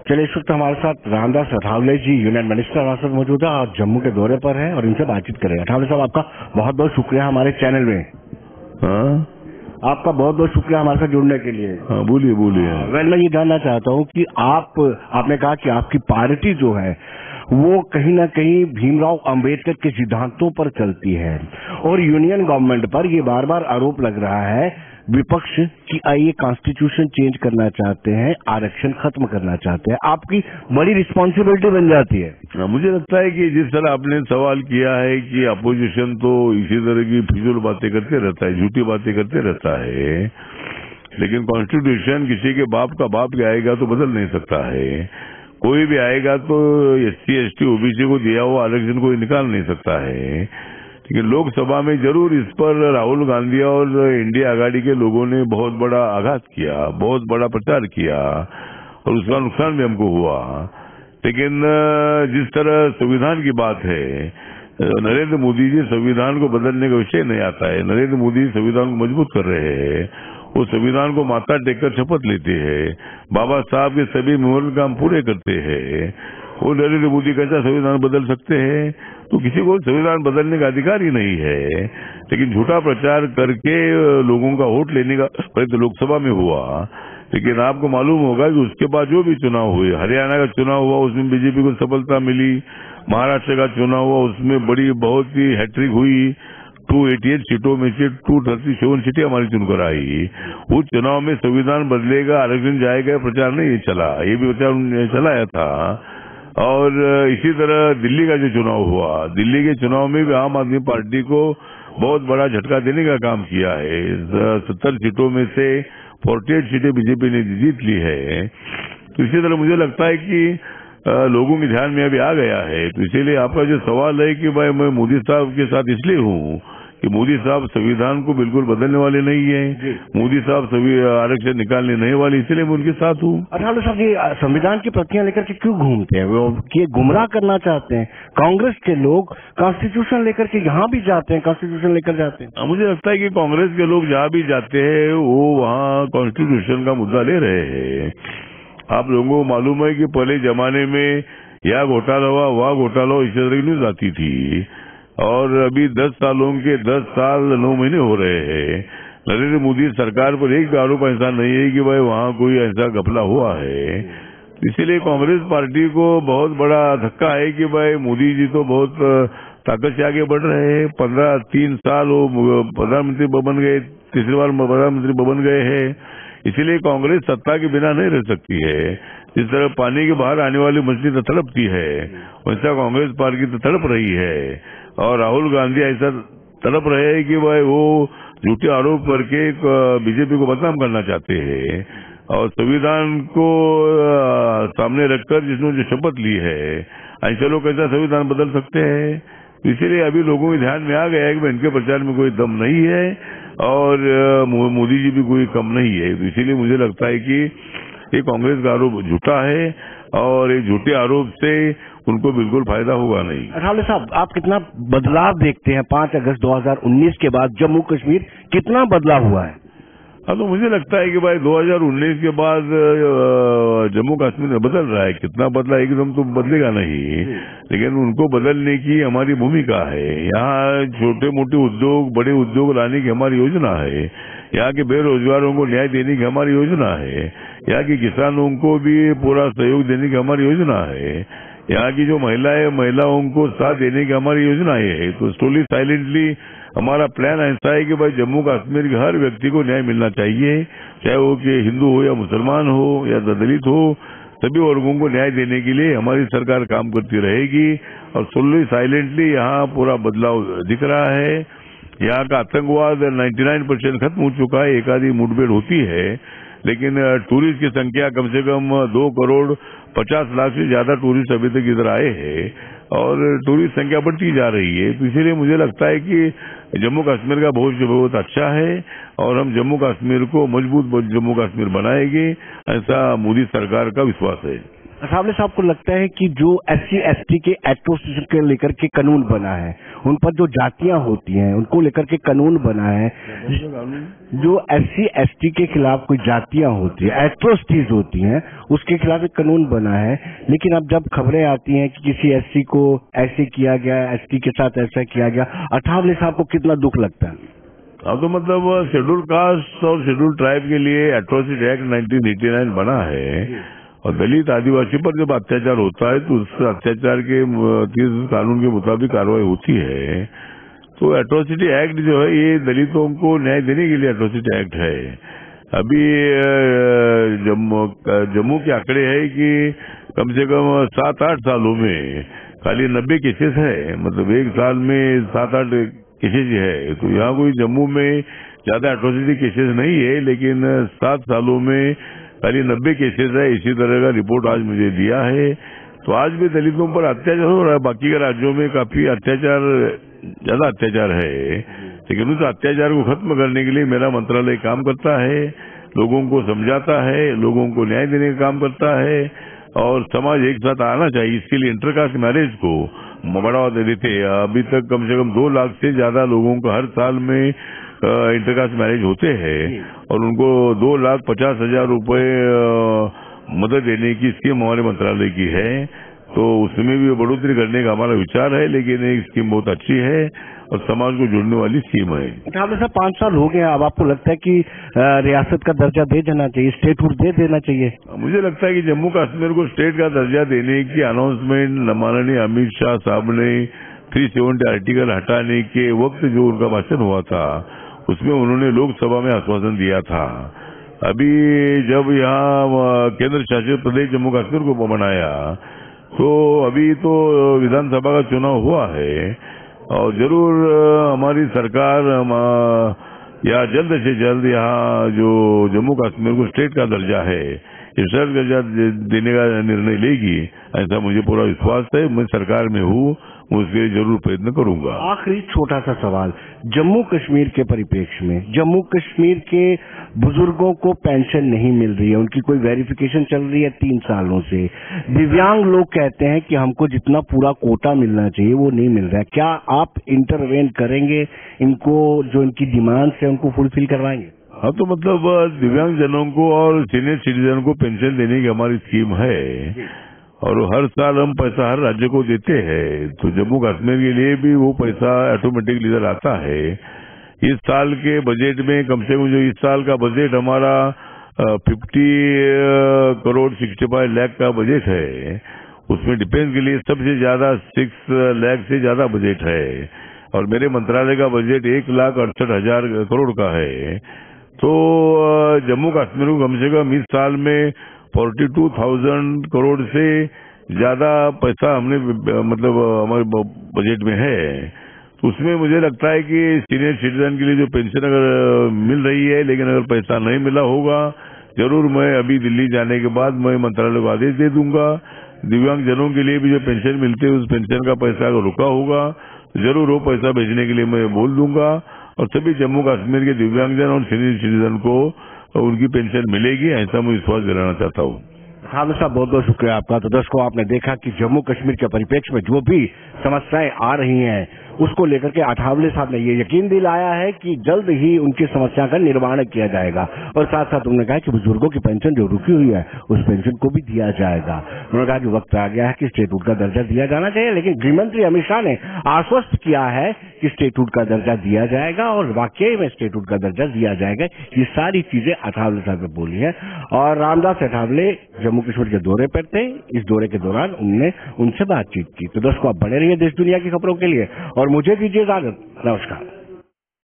चलिए, इस वक्त हमारे साथ रामदास अठावले जी यूनियन मिनिस्टर हमारे साथ मौजूद है और जम्मू के दौरे पर हैं और इनसे बातचीत करेंगे। अठावले साहब, आपका बहुत बहुत शुक्रिया हमारे चैनल में। आपका बहुत बहुत शुक्रिया हमारे साथ जुड़ने के लिए। बोलिए बोलिए। मैं ये जानना चाहता हूँ कि आपने कहा कि आपकी पार्टी जो है वो कहीं ना कहीं भीमराव अंबेडकर के सिद्धांतों पर चलती है और यूनियन गवर्नमेंट पर ये बार बार आरोप लग रहा है विपक्ष कि ये कॉन्स्टिट्यूशन चेंज करना चाहते हैं, आरक्षण खत्म करना चाहते हैं। आपकी बड़ी रिस्पॉन्सिबिलिटी बन जाती है। मुझे लगता है कि जिस तरह आपने सवाल किया है कि अपोजिशन तो इसी तरह की फिजूल बातें करते रहता है, झूठी बातें करते रहता है, लेकिन कॉन्स्टिट्यूशन किसी के बाप का बाप भी आएगा तो बदल नहीं सकता है। कोई भी आएगा तो SC ST OBC को दिया हुआ आरक्षण कोई निकाल नहीं सकता है। लेकिन लोकसभा में जरूर इस पर राहुल गांधी और इंडिया आघाड़ी के लोगों ने बहुत बड़ा आघात किया, बहुत बड़ा प्रचार किया और उसका नुकसान भी हमको हुआ। लेकिन जिस तरह संविधान की बात है, नरेंद्र मोदी जी संविधान को बदलने का विषय नहीं आता है। नरेंद्र मोदी संविधान को मजबूत कर रहे हैं, वो संविधान को माथा टेककर शपथ लेते हैं, बाबा साहब के सभी मेमोरियल काम पूरे करते हैं। वो नरेंद्र मोदी कैसा संविधान बदल सकते हैं? तो किसी को संविधान बदलने का अधिकार ही नहीं है। लेकिन झूठा प्रचार करके लोगों का वोट लेने का प्रयत्न लोकसभा में हुआ। लेकिन आपको मालूम होगा कि उसके बाद जो भी चुनाव हुए, हरियाणा का चुनाव हुआ उसमें बीजेपी को सफलता मिली, महाराष्ट्र का चुनाव हुआ उसमें बड़ी बहुत ही हैट्रिक हुई, 288 सीटों में से 237 सीटें हमारी चुनकर आई। उस चुनाव में संविधान बदलेगा, आरक्षण जाएगा, प्रचार नहीं चला, ये भी प्रचार चलाया था। और इसी तरह दिल्ली का जो चुनाव हुआ, दिल्ली के चुनाव में भी आम आदमी पार्टी को बहुत बड़ा झटका देने का काम किया है। 70 सीटों में से 48 सीटें बीजेपी ने जीत ली है। तो इसी तरह मुझे लगता है कि लोगों के ध्यान में अभी आ गया है। तो इसीलिए आपका जो सवाल है कि भाई मैं मोदी साहब के साथ इसलिए हूँ कि मोदी साहब संविधान को बिल्कुल बदलने वाले नहीं है, मोदी साहब सभी आरक्षण निकालने नहीं वाले, इसलिए मैं उनके साथ हूँ। अठावले साहब, ये संविधान की प्रतियां लेकर के क्यों घूमते हैं? वो ये गुमराह करना चाहते हैं। कांग्रेस के लोग कॉन्स्टिट्यूशन लेकर के यहाँ भी जाते हैं, कॉन्स्टिट्यूशन लेकर जाते हैं। मुझे लगता है कि कांग्रेस के लोग जहाँ भी जाते हैं वो वहाँ कॉन्स्टिट्यूशन का मुद्दा ले रहे हैं। आप लोगों को मालूम है कि पहले जमाने में यह घोटाला हुआ, वह घोटाला हुआ, इस तरह की न्यूज आती थी। और अभी 10 सालों के 10 साल 9 महीने हो रहे हैं। नरेंद्र मोदी सरकार पर एक आरोप ऐसा नहीं है कि भाई वहाँ कोई ऐसा घपला हुआ है। इसीलिए कांग्रेस पार्टी को बहुत बड़ा धक्का है कि भाई मोदी जी तो बहुत ताकत से आगे बढ़ रहे हैं। 3 साल वो प्रधानमंत्री बन गए, तीसरी बार प्रधानमंत्री बन गए हैं। इसीलिए कांग्रेस सत्ता के बिना नहीं रह सकती है। जिस तरह पानी के बाहर आने वाली मछली तो तड़पती है, वैसा कांग्रेस पार्टी तो तड़प रही है। और राहुल गांधी ऐसा तड़प रहे हैं कि भाई वो झूठे आरोप करके बीजेपी को बदनाम करना चाहते हैं। और संविधान को सामने रखकर जिसने जो शपथ ली है, ऐसे लोग कैसा संविधान बदल सकते हैं? इसीलिए अभी लोगों के ध्यान में आ गया है कि इनके प्रचार में कोई दम नहीं है और मोदी जी भी कोई कम नहीं है। तो इसीलिए मुझे लगता है कि ये कांग्रेस का आरोप झूठा है और ये झूठे आरोप से उनको बिल्कुल फायदा होगा नहीं। अठावले साहब, आप कितना बदलाव देखते हैं 5 अगस्त 2019 के बाद जम्मू कश्मीर कितना बदलाव हुआ है? हाँ, तो मुझे लगता है कि भाई 2019 के बाद जम्मू कश्मीर में बदल रहा है। कितना बदला, एकदम तो बदलेगा नहीं, लेकिन उनको बदलने की हमारी भूमिका है। यहाँ छोटे मोटे उद्योग, बड़े उद्योग लाने की हमारी योजना है। यहाँ के बेरोजगारों को न्याय देने की हमारी योजना है। यहाँ के किसानों को भी पूरा सहयोग देने की हमारी योजना है। यहाँ की जो महिलाओं को साथ देने की हमारी योजना है। तो स्लोली साइलेंटली हमारा प्लान ऐसा है कि भाई जम्मू कश्मीर के हर व्यक्ति को न्याय मिलना चाहिए, चाहे वो कि हिंदू हो या मुसलमान हो या दलित हो, सभी वर्गों को न्याय देने के लिए हमारी सरकार काम करती रहेगी। और स्लोली साइलेंटली यहाँ पूरा बदलाव दिख रहा है। यहाँ का आतंकवाद 99% खत्म हो चुका है। एक आधी मुठभेड़ होती है, लेकिन टूरिस्ट की संख्या कम से कम 2 करोड़ 50 लाख से ज्यादा टूरिस्ट अभी तक इधर आए हैं और टूरिस्ट संख्या बढ़ती जा रही है। तो इसीलिए मुझे लगता है कि जम्मू कश्मीर का भविष्य बहुत अच्छा है और हम जम्मू कश्मीर को मजबूत जम्मू कश्मीर बनाएंगे, ऐसा मोदी सरकार का विश्वास है। अठावले साहब को लगता है कि जो SC/ST के एट्रोसिटी के लेकर के कानून बना है, उन पर जो जातियां होती हैं उनको लेकर के कानून बना है, जो SC/ST के खिलाफ कोई जातियां होती है, एट्रोसिटीज होती हैं, उसके खिलाफ एक कानून बना है, लेकिन अब जब खबरें आती हैं कि किसी SC को ऐसे किया गया, ST के साथ ऐसा किया गया, अठावले साहब को कितना दुख लगता है? अब तो मतलब शेड्यूल कास्ट और शेड्यूल ट्राइब के लिए एट्रोसिटी एक्ट 1989 बना है, और दलित आदिवासी पर जब अत्याचार होता है तो उस अत्याचार के कानून के मुताबिक कार्रवाई होती है। तो एट्रोसिटी एक्ट जो है ये दलितों को न्याय देने के लिए एट्रोसिटी एक्ट है। अभी जम्मू के आंकड़े है कि कम से कम 7-8 सालों में खाली 90 केसेस है, मतलब एक साल में 7-8 केसेस है। तो यहाँ कोई जम्मू में ज्यादा एट्रोसिटी केसेस नहीं है, लेकिन 7 सालों में खाली 90 केसेस है। इसी तरह का रिपोर्ट आज मुझे दिया है। तो आज भी दलितों पर अत्याचार हो रहा है। बाकी के राज्यों में काफी ज्यादा अत्याचार है, लेकिन उस अत्याचार को खत्म करने के लिए मेरा मंत्रालय काम करता है, लोगों को समझाता है, लोगों को न्याय देने का काम करता है, और समाज एक साथ आना चाहिए। इसके लिए इंटरकास्ट मैरिज को बढ़ावा देते हैं। अभी तक कम से कम 2 लाख से ज्यादा लोगों को हर साल में इंटरकास्ट मैरिज होते हैं, और उनको 2,50,000 रुपए मदद देने की स्कीम हमारे मंत्रालय की है। तो उसमें भी बढ़ोतरी करने का हमारा विचार है, लेकिन एक स्कीम बहुत अच्छी है और समाज को जोड़ने वाली स्कीम है। अठावले साहब 5 साल हो गए, अब आपको लगता है कि रियासत का दर्जा दे देना चाहिए, स्टेटहुड दे देना चाहिए? मुझे लगता है कि जम्मू कश्मीर को स्टेट का दर्जा देने की अनाउंसमेंट माननीय अमित शाह साहब ने 370 आर्टिकल हटाने के वक्त जो उनका भाषण हुआ था, उसमें उन्होंने लोकसभा में आश्वासन दिया था। अभी जब यहाँ केंद्र शासित प्रदेश जम्मू कश्मीर को बनाया, तो अभी तो विधानसभा का चुनाव हुआ है, और जरूर हमारी सरकार या जल्द से जल्द यहाँ जो जम्मू कश्मीर को स्टेट का दर्जा है, इस दर्जा देने का निर्णय लेगी, ऐसा मुझे पूरा विश्वास है। मैं सरकार में हूँ, मैं उसके लिए जरूर प्रयत्न करूंगा। आखिरी छोटा सा सवाल, जम्मू कश्मीर के परिप्रेक्ष्य में जम्मू कश्मीर के बुजुर्गों को पेंशन नहीं मिल रही है, उनकी कोई वेरिफिकेशन चल रही है 3 सालों से। दिव्यांग लोग कहते हैं कि हमको जितना पूरा कोटा मिलना चाहिए वो नहीं मिल रहा है। क्या आप इंटरवेन करेंगे, इनको जो इनकी डिमांड्स है उनको फुलफिल करवाएंगे? हाँ, तो मतलब दिव्यांग जनों को और सीनियर सिटीजन को पेंशन देने की हमारी स्कीम है, और हर साल हम पैसा हर राज्य को देते हैं। तो जम्मू कश्मीर के लिए भी वो पैसा ऑटोमेटिकली इधर आता है। इस साल के बजट में कम से कम जो इस साल का बजट हमारा 50 करोड़ 65 लाख का बजट है, उसमें डिफेंस के लिए सबसे ज्यादा 6 लाख से ज्यादा बजट है, और मेरे मंत्रालय का बजट 1,68,000 करोड़ का है। तो जम्मू कश्मीर को कम से कम इस साल में 42,000 करोड़ से ज्यादा पैसा हमने मतलब हमारे बजट में है। तो उसमें मुझे लगता है कि सीनियर सिटीजन के लिए जो पेंशन अगर मिल रही है, लेकिन अगर पैसा नहीं मिला होगा, जरूर मैं अभी दिल्ली जाने के बाद मैं मंत्रालय को आदेश दे दूंगा। दिव्यांग जनों के लिए भी जो पेंशन मिलती है, उस पेंशन का पैसा अगर रुका होगा, जरूर वो पैसा भेजने के लिए मैं बोल दूंगा, और सभी जम्मू कश्मीर के दिव्यांगजन और सीनियर सिटीजन को उनकी पेंशन मिलेगी, ऐसा मैं विश्वास दिलाना चाहता हूँ। खालिद साहब, बहुत बहुत शुक्रिया आपका। तो दर्शकों, आपने देखा कि जम्मू कश्मीर के परिप्रेक्ष्य में जो भी समस्याएं आ रही हैं, उसको लेकर के अठावले साहब ने ये यकीन दिलाया है कि जल्द ही उनकी समस्या का निर्माण किया जाएगा, और साथ साथ उन्होंने कहा कि बुजुर्गों की पेंशन जो रुकी हुई है उस पेंशन को भी दिया जाएगा। उन्होंने कहा कि वक्त आ गया है कि स्टेटहुड का दर्जा दिया जाना चाहिए, लेकिन गृहमंत्री अमित शाह ने आश्वस्त किया है कि स्टेटहुड का दर्जा दिया जाएगा, और वाकई में स्टेटहुड का दर्जा दिया जाएगा। ये सारी चीजें अठावले साहब ने बोली है, और रामदास अठावले जम्मू कश्मीर के दौरे पर थे। इस दौरे के दौरान उन्होंने उनसे बातचीत की। तो दोस्तों, आप बने रहिए देश दुनिया की खबरों के लिए, और मुझे दीजिए इजाजत। नमस्कार।